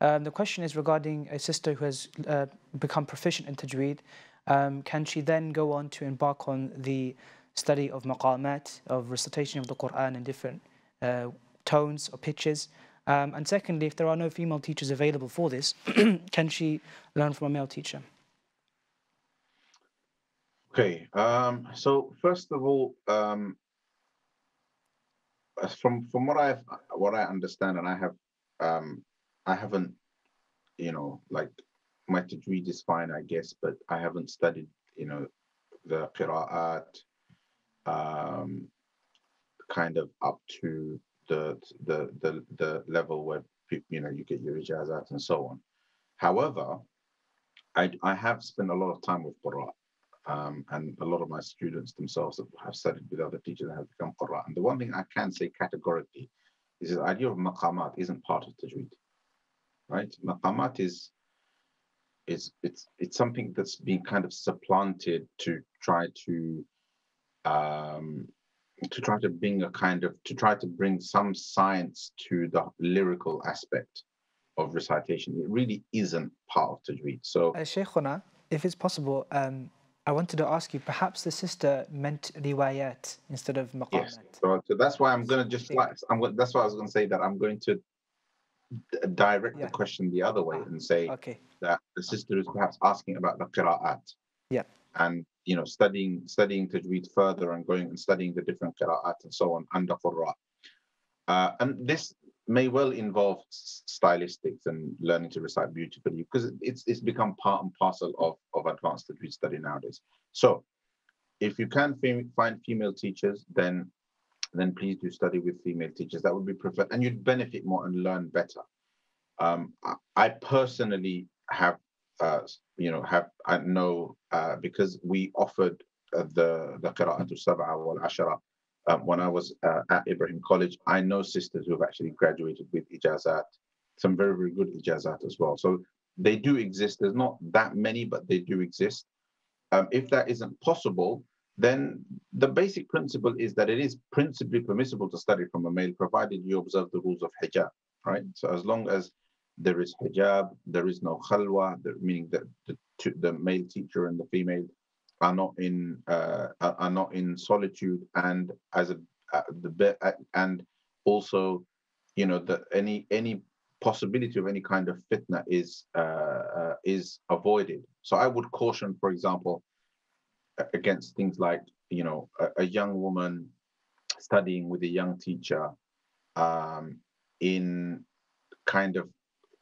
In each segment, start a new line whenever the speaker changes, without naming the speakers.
The question is regarding a sister who has become proficient in tajweed. Can she then go on to embark on the study of maqamat, of recitation of the Quran in different tones or pitches? And secondly, if there are no female teachers available for this, can she learn from a male teacher?
Okay. So first of all, from what I understand, and I haven't, like, my tajweed is fine, I guess, but I haven't studied, the qira'at, um, kind of up to the level where you get your ijazat and so on. However, I have spent a lot of time with Qur'an, and a lot of my students themselves have studied with other teachers and have become Qur'an. And the one thing I can say categorically is the idea of maqamat isn't part of tajweed, right? Maqamat it's something that's been kind of supplanted um, to try to bring some science to the lyrical aspect of recitation. It really isn't part of tajweed. So
Shaykhuna, if it's possible, I wanted to ask you, perhaps the sister meant riwayat instead of
yes,
maqamat.
so that's why I'm
So
gonna
I
just
think,
like that's why I was gonna say that I'm going to direct the
yeah.
question the other way
Ah,
and say
okay.
that the sister is perhaps asking about the qira'at
Yeah.
and studying tajweed further and going and studying the different qira'at and so on under qurra. And this may well involve stylistics and learning to recite beautifully because it's become part and parcel of advanced tajweed study nowadays. So if you can find female teachers, then please do study with female teachers. That would be preferred, and you'd benefit more and learn better. I personally have, I know, because we offered the qira'atu sab'a wal ashara when I was at Ibrahim College. I know sisters who have actually graduated with ijazat, some very, very good ijazat as well. So they do exist. There's not that many, but they do exist. If that isn't possible, then the basic principle is that it is principally permissible to study from a male, provided you observe the rules of hijab, right? So as long as there is hijab, there is no khalwa, meaning that the male teacher and the female are not in solitude, and as a and also, that any possibility of any kind of fitna is avoided. So I would caution, for example, against things like, a young woman studying with a young teacher, um, in kind of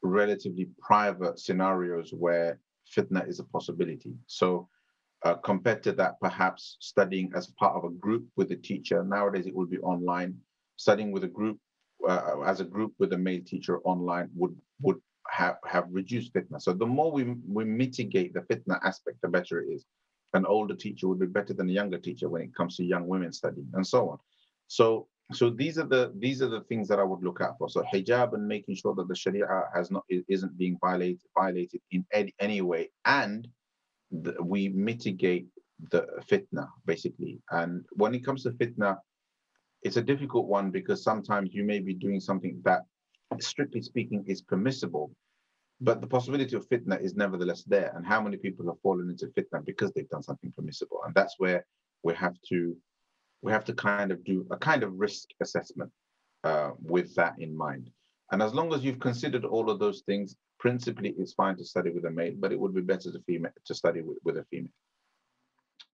relatively private scenarios where fitna is a possibility. So compared to that, perhaps studying as part of a group with a teacher. Nowadays, it would be online. Studying with a group, as a group with a male teacher online would have reduced fitna. So the more we mitigate the fitna aspect, the better it is. An older teacher would be better than a younger teacher when it comes to young women studying, and so on. So these are the things that I would look out for. So hijab and making sure that the Sharia isn't being violated in any way, and we mitigate the fitna basically. And when it comes to fitna, it's a difficult one because sometimes you may be doing something that, strictly speaking, is permissible, but the possibility of fitna is nevertheless there. And how many people have fallen into fitna because they've done something permissible? And that's where we have to kind of do a kind of risk assessment with that in mind. And as long as you've considered all of those things, principally it's fine to study with a male, but it would be better to study with a female.